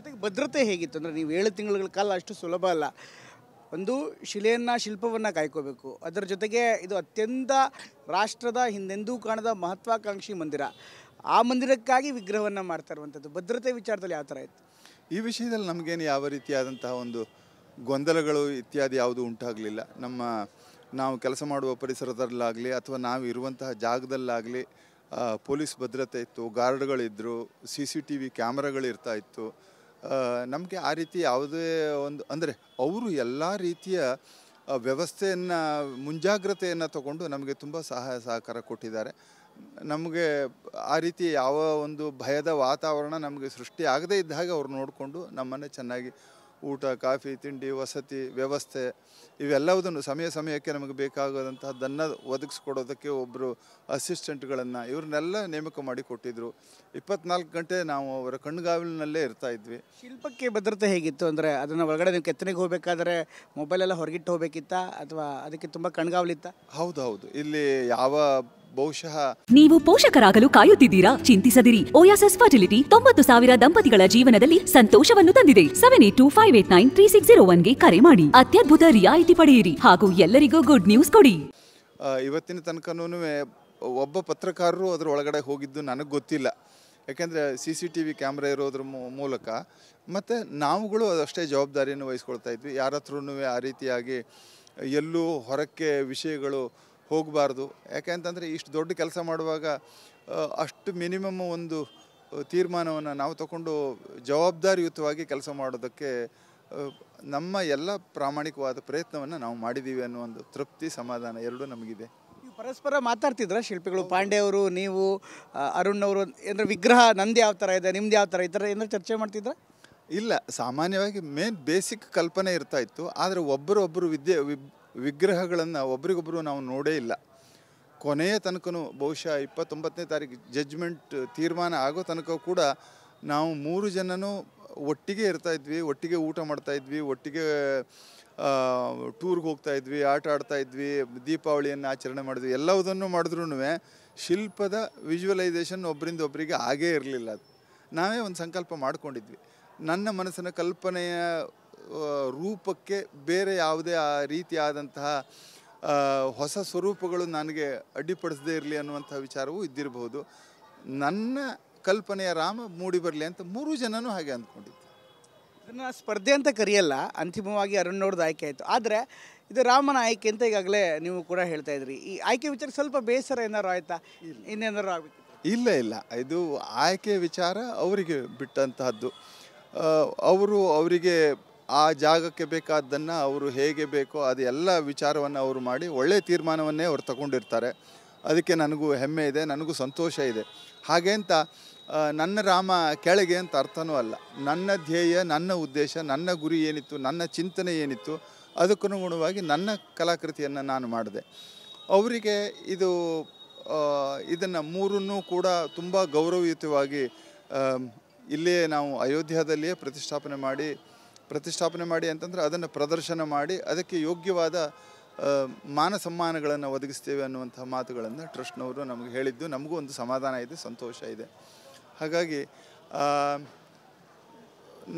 ಜೊತೆಗೆ ಭದ್ರತೆ ಹೇಗಿತ್ತು ಅಂದರೆ ನೀವು 7 ತಿಂಗಳ ಕಾಲ ಅಷ್ಟು ಸುಲಭ ಅಲ್ಲ. ಒಂದು ಶಿಲ್ಪವನ್ನು ಕಾಯ್ಕೋಬೇಕು. ಅದರ ಜೊತೆಗೆ ಇದು ಅತ್ಯಂತ ರಾಷ್ಟ್ರದ ಹಿಂದೆಂದೂ ಕಾಣದ ಮಹತ್ವಾಕಾಂಕ್ಷಿ ಮಂದಿರ. ಆ ಮಂದಿರಕ್ಕಾಗಿ ವಿಗ್ರಹವನ್ನು ಮಾಡ್ತಾ ಇರುವಂಥದ್ದು. ಭದ್ರತೆ ವಿಚಾರದಲ್ಲಿ ಯಾವ ಥರ ಇತ್ತು? ಈ ವಿಷಯದಲ್ಲಿ ನಮಗೇನು ಯಾವ ರೀತಿಯಾದಂತಹ ಒಂದು ಗೊಂದಲಗಳು ಇತ್ಯಾದಿ ಯಾವುದೂ ಉಂಟಾಗಲಿಲ್ಲ. ನಾವು ಕೆಲಸ ಮಾಡುವ ಪರಿಸರದಲ್ಲಾಗಲಿ ಅಥವಾ ನಾವು ಇರುವಂತಹ ಜಾಗದಲ್ಲಾಗಲಿ ಪೊಲೀಸ್ ಭದ್ರತೆ ಇತ್ತು, ಗಾರ್ಡ್ಗಳಿದ್ದರು, CCTV ಕ್ಯಾಮ್ರಾಗಳಿರ್ತಾ ಇತ್ತು. ನಮಗೆ ಆ ರೀತಿ ಯಾವುದೇ ಒಂದು ಅಂದರೆ ಅವರು ಎಲ್ಲ ರೀತಿಯ ವ್ಯವಸ್ಥೆಯನ್ನು ಮುಂಜಾಗ್ರತೆಯನ್ನು ತಗೊಂಡು ನಮಗೆ ತುಂಬ ಸಹಾಯ ಸಹಕಾರ ಕೊಟ್ಟಿದ್ದಾರೆ. ನಮಗೆ ಆ ರೀತಿ ಯಾವ ಒಂದು ಭಯದ ವಾತಾವರಣ ನಮಗೆ ಸೃಷ್ಟಿ ಆಗದೇ ಇದ್ದ ಹಾಗೆ ಅವ್ರು ನೋಡಿಕೊಂಡು ನಮ್ಮನ್ನು ಚೆನ್ನಾಗಿ ಊಟ, ಕಾಫಿ, ತಿಂಡಿ, ವಸತಿ ವ್ಯವಸ್ಥೆ ಇವೆಲ್ಲವುದನ್ನು ಸಮಯಕ್ಕೆ ನಮಗೆ ಬೇಕಾಗೋದಂತಹದ್ದನ್ನು ಒದಗಿಸ್ಕೊಡೋದಕ್ಕೆ ಒಬ್ಬರು ಅಸಿಸ್ಟೆಂಟ್ಗಳನ್ನು ಇವ್ರನ್ನೆಲ್ಲ ನೇಮಕ ಮಾಡಿ ಕೊಟ್ಟಿದ್ದರು. 24 ಗಂಟೆ ನಾವು ಅವರ ಕಣ್ಗಾವಲಿನಲ್ಲೇ ಇರ್ತಾ ಇದ್ವಿ. ಶಿಲ್ಪಕ್ಕೆ ಭದ್ರತೆ ಹೇಗಿತ್ತು ಅಂದರೆ ಅದನ್ನು ಒಳಗಡೆ ನೀವು ಕೆತ್ತನೆಗೆ ಹೋಗಬೇಕಾದ್ರೆ ಮೊಬೈಲೆಲ್ಲ ಹೊರಗಿಟ್ಟು ಹೋಗಬೇಕಿತ್ತಾ ಅಥವಾ ಅದಕ್ಕೆ ತುಂಬ ಕಣ್ಗಾವಲಿತ್ತ? ಹೌದು, ಇಲ್ಲಿ ಯಾವ ಬಹುಶಃ ನೀವು ಪೋಷಕರಾಗಲು ಕಾಯುತ್ತಿದ್ದೀರಾ? ಚಿಂತಿಸದಿರಿ. ಓಯಾಸಿಸ್ ಫರ್ಟಿಲಿಟಿ 90,000 ದಂಪತಿಗಳ ಜೀವನದಲ್ಲಿ ಸಂತೋಷವನ್ನು ತಂದಿದೆ. 7825893601ಗೆ ಕರೆ ಮಾಡಿ. ಅತ್ಯದ್ಭುತ ರಿಯಾಯಿತಿ ಪಡೆಯಿರಿ ಹಾಗೂ ಎಲ್ಲರಿಗೂ ಗುಡ್ ನ್ಯೂಸ್ ಕೊಡಿ. ಇವತ್ತಿನ ತನಕನೂ ಒಬ್ಬ ಪತ್ರಕಾರರು ಅದರ ಒಳಗಡೆ ಹೋಗಿದ್ದು ನನಗೆ ಗೊತ್ತಿಲ್ಲ. ಯಾಕೆಂದರೆ CCTV ಕ್ಯಾಮ್ರಾ ಇರೋದ್ರ ಮೂಲಕ ಮತ್ತು ನಾವುಗಳು ಅಷ್ಟೇ ಜವಾಬ್ದಾರಿಯನ್ನು ವಹಿಸ್ಕೊಳ್ತಾ ಇದ್ವಿ. ಯಾರ ಹತ್ರನೂ ಆ ರೀತಿಯಾಗಿ ಎಲ್ಲೂ ಹೊರಕ್ಕೆ ವಿಷಯಗಳು ಹೋಗಬಾರ್ದು. ಯಾಕೆಂತಂದರೆ ಇಷ್ಟು ದೊಡ್ಡ ಕೆಲಸ ಮಾಡುವಾಗ ಅಷ್ಟು ಮಿನಿಮಮ್ ಒಂದು ತೀರ್ಮಾನವನ್ನು ನಾವು ತಗೊಂಡು ಜವಾಬ್ದಾರಿಯುತವಾಗಿ ಕೆಲಸ ಮಾಡೋದಕ್ಕೆ ನಮ್ಮ ಎಲ್ಲ ಪ್ರಾಮಾಣಿಕವಾದ ಪ್ರಯತ್ನವನ್ನು ನಾವು ಮಾಡಿದ್ದೀವಿ ಅನ್ನೋ ಒಂದು ತೃಪ್ತಿ, ಸಮಾಧಾನ ಎರಡೂ ನಮಗಿದೆ. ನೀವು ಪರಸ್ಪರ ಮಾತಾಡ್ತಿದ್ರ ಶಿಲ್ಪಿಗಳು, ಪಾಂಡೆ ಅವರು, ನೀವು, ಅರುಣ್ ಅವರು, ಅಂದರೆ ವಿಗ್ರಹ ನಂದು ಯಾವ ಥರ ಇದೆ, ನಿಮ್ದು ಯಾವ ಥರ, ಈ ಥರ ಏನಾದ್ರು ಚರ್ಚೆ ಮಾಡ್ತಿದ್ರ? ಇಲ್ಲ, ಸಾಮಾನ್ಯವಾಗಿ ಬೇಸಿಕ್ ಕಲ್ಪನೆ ಇರ್ತಾ ಇತ್ತು. ಆದರೆ ಒಬ್ಬರೊಬ್ಬರು ವಿಗ್ರಹಗಳನ್ನು ಒಬ್ರಿಗೊಬ್ಬರು ನಾವು ನೋಡೇ ಇಲ್ಲ. ಕೊನೆಯ ತನಕನೂ ಬಹುಶಃ 29ನೇ ತಾರೀಕು ಜಡ್ಜ್ಮೆಂಟ್ ತೀರ್ಮಾನ ಆಗೋ ತನಕ ಕೂಡ ನಾವು 3 ಜನನೂ ಒಟ್ಟಿಗೆ ಇರ್ತಾ ಇದ್ವಿ, ಒಟ್ಟಿಗೆ ಊಟ ಮಾಡ್ತಾ ಇದ್ವಿ, ಒಟ್ಟಿಗೆ ಟೂರ್ಗೆ ಹೋಗ್ತಾ ಇದ್ವಿ, ಆಟ ಆಡ್ತಾ ಇದ್ವಿ, ದೀಪಾವಳಿಯನ್ನು ಆಚರಣೆ ಮಾಡಿದ್ವಿ. ಎಲ್ಲವುದನ್ನು ಮಾಡಿದ್ರೂ ಶಿಲ್ಪದ ವಿಜುವಲೈಸೇಷನ್ ಒಬ್ಬರಿಂದ ಒಬ್ಬರಿಗೆ ಆಗೇ ಇರಲಿಲ್ಲ. ಅದು ನಾವೇ ಒಂದು ಸಂಕಲ್ಪ ಮಾಡ್ಕೊಂಡಿದ್ವಿ. ನನ್ನ ಮನಸ್ಸಿನ ಕಲ್ಪನೆಯ ರೂಪಕ್ಕೆ ಬೇರೆ ಯಾವುದೇ ಆ ರೀತಿಯಾದಂತಹ ಹೊಸ ಸ್ವರೂಪಗಳು ನನಗೆ ಅಡ್ಡಿಪಡಿಸದೇ ಇರಲಿ ಅನ್ನುವಂಥ ವಿಚಾರವೂ ಇದ್ದಿರಬಹುದು. ನನ್ನ ಕಲ್ಪನೆಯ ರಾಮ ಮೂಡಿ ಬರಲಿ ಅಂತ 3 ಜನನೂ ಹಾಗೆ ಅಂದ್ಕೊಂಡಿದ್ದೆ. ಇದನ್ನು ಸ್ಪರ್ಧೆ ಅಂತ ಕರೆಯಲ್ಲ, ಅಂತಿಮವಾಗಿ ಅರುಣ್ ಅವ್ರದ್ದು ಆಯ್ಕೆ ಆಯಿತು. ಆದರೆ ಇದು ರಾಮನ ಆಯ್ಕೆ ಅಂತ ಈಗಾಗಲೇ ನೀವು ಕೂಡ ಹೇಳ್ತಾ ಇದ್ರಿ. ಈ ಆಯ್ಕೆ ವಿಚಾರ ಸ್ವಲ್ಪ ಬೇಸರ ಏನಾರು ಆಯಿತಾ? ಇನ್ನೇನಾರು ಆಗಬೇಕು? ಇಲ್ಲ, ಇದು ಆಯ್ಕೆ ವಿಚಾರ ಅವರಿಗೆ ಬಿಟ್ಟಂತಹದ್ದು. ಅವರಿಗೆ ಆ ಜಾಗಕ್ಕೆ ಬೇಕಾದ್ದನ್ನು ಅವರು ಹೇಗೆ ಬೇಕೋ ಅದೆಲ್ಲ ವಿಚಾರವನ್ನು ಅವರು ಮಾಡಿ ಒಳ್ಳೆಯ ತೀರ್ಮಾನವನ್ನೇ ಅವರು ತಗೊಂಡಿರ್ತಾರೆ. ಅದಕ್ಕೆ ನನಗೂ ಹೆಮ್ಮೆ ಇದೆ, ನನಗೂ ಸಂತೋಷ ಇದೆ. ಹಾಗೆ ಅಂತ ನನ್ನ ರಾಮ ಕೆಳಗೆ ಅಂತ ಅರ್ಥನೂ ಅಲ್ಲ. ನನ್ನ ಧ್ಯೇಯ, ನನ್ನ ಉದ್ದೇಶ, ನನ್ನ ಗುರಿ ಏನಿತ್ತು, ನನ್ನ ಚಿಂತನೆ ಏನಿತ್ತು, ಅದಕ್ಕನುಗುಣವಾಗಿ ನನ್ನ ಕಲಾಕೃತಿಯನ್ನು ನಾನು ಮಾಡಿದೆ. ಅವರಿಗೆ ಇದನ್ನು 3 ಕೂಡ ತುಂಬ ಗೌರವಯುತವಾಗಿ ಇಲ್ಲೇ ನಾವು ಅಯೋಧ್ಯದಲ್ಲಿಯೇ ಪ್ರತಿಷ್ಠಾಪನೆ ಮಾಡಿ ಅಂತಂದರೆ ಅದನ್ನು ಪ್ರದರ್ಶನ ಮಾಡಿ ಅದಕ್ಕೆ ಯೋಗ್ಯವಾದ ಮಾನ ಸಮ್ಮಾನಗಳನ್ನು ಒದಗಿಸ್ತೇವೆ ಅನ್ನುವಂಥ ಮಾತುಗಳನ್ನು ಟ್ರಸ್ಟ್ನವರು ನಮಗೆ ಹೇಳಿದ್ದು ನಮಗೂ ಒಂದು ಸಮಾಧಾನ ಇದೆ, ಸಂತೋಷ ಇದೆ. ಹಾಗಾಗಿ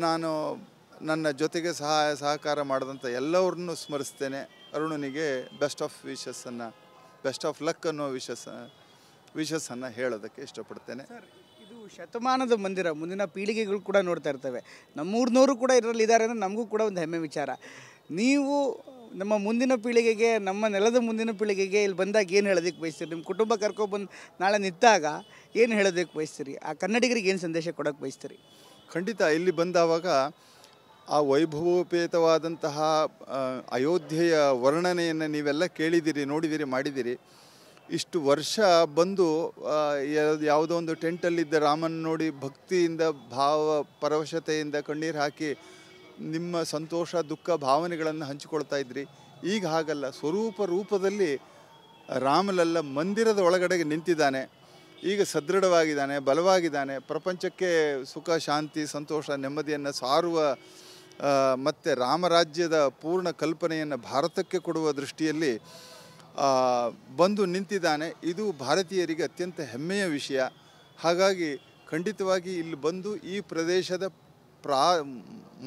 ನಾನು ನನ್ನ ಜೊತೆಗೆ ಸಹಕಾರ ಮಾಡಿದಂಥ ಎಲ್ಲವ್ರನ್ನೂ ಸ್ಮರಿಸ್ತೇನೆ. ಅರುಣನಿಗೆ ಬೆಸ್ಟ್ ಆಫ್ ಲಕ್ ಅನ್ನೋ ವಿಶಸ್ಸನ್ನು ಹೇಳೋದಕ್ಕೆ ಇಷ್ಟಪಡ್ತೇನೆ. ಇದು ಶತಮಾನದ ಮಂದಿರ, ಮುಂದಿನ ಪೀಳಿಗೆಗಳು ಕೂಡ ನೋಡ್ತಾ ಇರ್ತವೆ. ನಮ್ಮೂರಿನವರು ಕೂಡ ಇದರಲ್ಲಿ ಇದ್ದಾರೆ ಅಂದರೆ ನಮಗೂ ಕೂಡ ಒಂದು ಹೆಮ್ಮೆ ವಿಚಾರ. ನೀವು ನಮ್ಮ ಮುಂದಿನ ಪೀಳಿಗೆಗೆ, ನಮ್ಮ ನೆಲದ ಮುಂದಿನ ಪೀಳಿಗೆಗೆ ಇಲ್ಲಿ ಬಂದಾಗ ಏನು ಹೇಳೋದಕ್ಕೆ ಬಯಸ್ತೀರಿ? ನಿಮ್ಮ ಕುಟುಂಬ ಕರ್ಕೊಬಂದು ನಾಳೆ ನಿಂತಾಗ ಏನು ಹೇಳೋದಕ್ಕೆ ಬಯಸ್ತೀರಿ? ಆ ಕನ್ನಡಿಗರಿಗೆ ಏನು ಸಂದೇಶ ಕೊಡೋಕ್ಕೆ ಬಯಸ್ತೀರಿ? ಖಂಡಿತ ಇಲ್ಲಿ ಬಂದಾವಾಗ ಆ ವೈಭವೋಪೇತವಾದಂತಹ ಅಯೋಧ್ಯೆಯ ವರ್ಣನೆಯನ್ನು ನೀವೆಲ್ಲ ಕೇಳಿದ್ದೀರಿ, ನೋಡಿದ್ದೀರಿ, ಮಾಡಿದ್ದೀರಿ. ಇಷ್ಟು ವರ್ಷ ಬಂದು ಯಾವುದೋ ಒಂದು ಟೆಂಟಲ್ಲಿದ್ದ ರಾಮನ ನೋಡಿ ಭಕ್ತಿಯಿಂದ, ಪರವಶತೆಯಿಂದ ಕಣ್ಣೀರು ಹಾಕಿ ನಿಮ್ಮ ಸಂತೋಷ, ದುಃಖ, ಭಾವನೆಗಳನ್ನು ಹಂಚಿಕೊಳ್ತಾ ಇದ್ರಿ. ಈಗ ಹಾಗಲ್ಲ, ರೂಪದಲ್ಲಿ ರಾಮಲಲ್ಲ ಮಂದಿರದ ಒಳಗಡೆಗೆ ನಿಂತಿದ್ದಾನೆ. ಈಗ ಸದೃಢವಾಗಿದ್ದಾನೆ, ಬಲವಾಗಿದ್ದಾನೆ. ಪ್ರಪಂಚಕ್ಕೆ ಸುಖ, ಶಾಂತಿ, ಸಂತೋಷ, ನೆಮ್ಮದಿಯನ್ನು ಸಾರುವ ಮತ್ತು ರಾಮರಾಜ್ಯದ ಪೂರ್ಣ ಕಲ್ಪನೆಯನ್ನು ಭಾರತಕ್ಕೆ ಕೊಡುವ ದೃಷ್ಟಿಯಲ್ಲಿ ಬಂದು ನಿಂತಿದ್ದಾನೆ. ಇದು ಭಾರತೀಯರಿಗೆ ಅತ್ಯಂತ ಹೆಮ್ಮೆಯ ವಿಷಯ. ಹಾಗಾಗಿ ಖಂಡಿತವಾಗಿ ಇಲ್ಲಿ ಬಂದು ಈ ಪ್ರದೇಶದ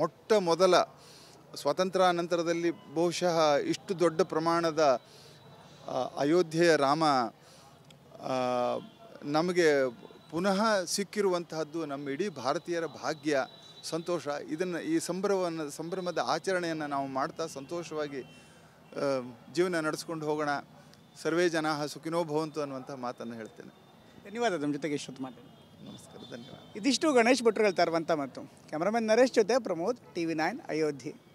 ಮೊಟ್ಟ ಮೊದಲ ಸ್ವಾತಂತ್ರ್ಯ ನಂತರದಲ್ಲಿ ಬಹುಶಃ ಇಷ್ಟು ದೊಡ್ಡ ಪ್ರಮಾಣದ ಅಯೋಧ್ಯೆಯ ರಾಮ ನಮಗೆ ಪುನಃ ಸಿಕ್ಕಿರುವಂತಹದ್ದು ನಮ್ಮ ಇಡೀ ಭಾರತೀಯರ ಭಾಗ್ಯ, ಸಂತೋಷ. ಇದನ್ನು ಈ ಸಂಭ್ರಮದ ಆಚರಣೆಯನ್ನು ನಾವು ಮಾಡ್ತಾ ಸಂತೋಷವಾಗಿ ಜೀವನ ನಡೆಸ್ಕೊಂಡು ಹೋಗೋಣ. ಸರ್ವೇ ಜನಾಃ ಸುಖಿನೋ ಭವಂತು ಅನ್ನುವಂಥ ಮಾತನ್ನು ಹೇಳ್ತೇನೆ. ಧನ್ಯವಾದ ನಮ್ಮ ಜೊತೆಗೆ ಇಷ್ಟೊತ್ತು ಮಾತಾಡಿ. ನಮಸ್ಕಾರ, ಧನ್ಯವಾದ. ಇದಿಷ್ಟು ಗಣೇಶ್ ಭಟ್ರು ಹೇಳ್ತಾ ಇರುವಂಥ ಮಾತು. ಕ್ಯಾಮ್ರಾಮನ್ ನರೇಶ್ ಜೊತೆ ಪ್ರಮೋದ್, TV9 ಅಯೋಧ್ಯೆ.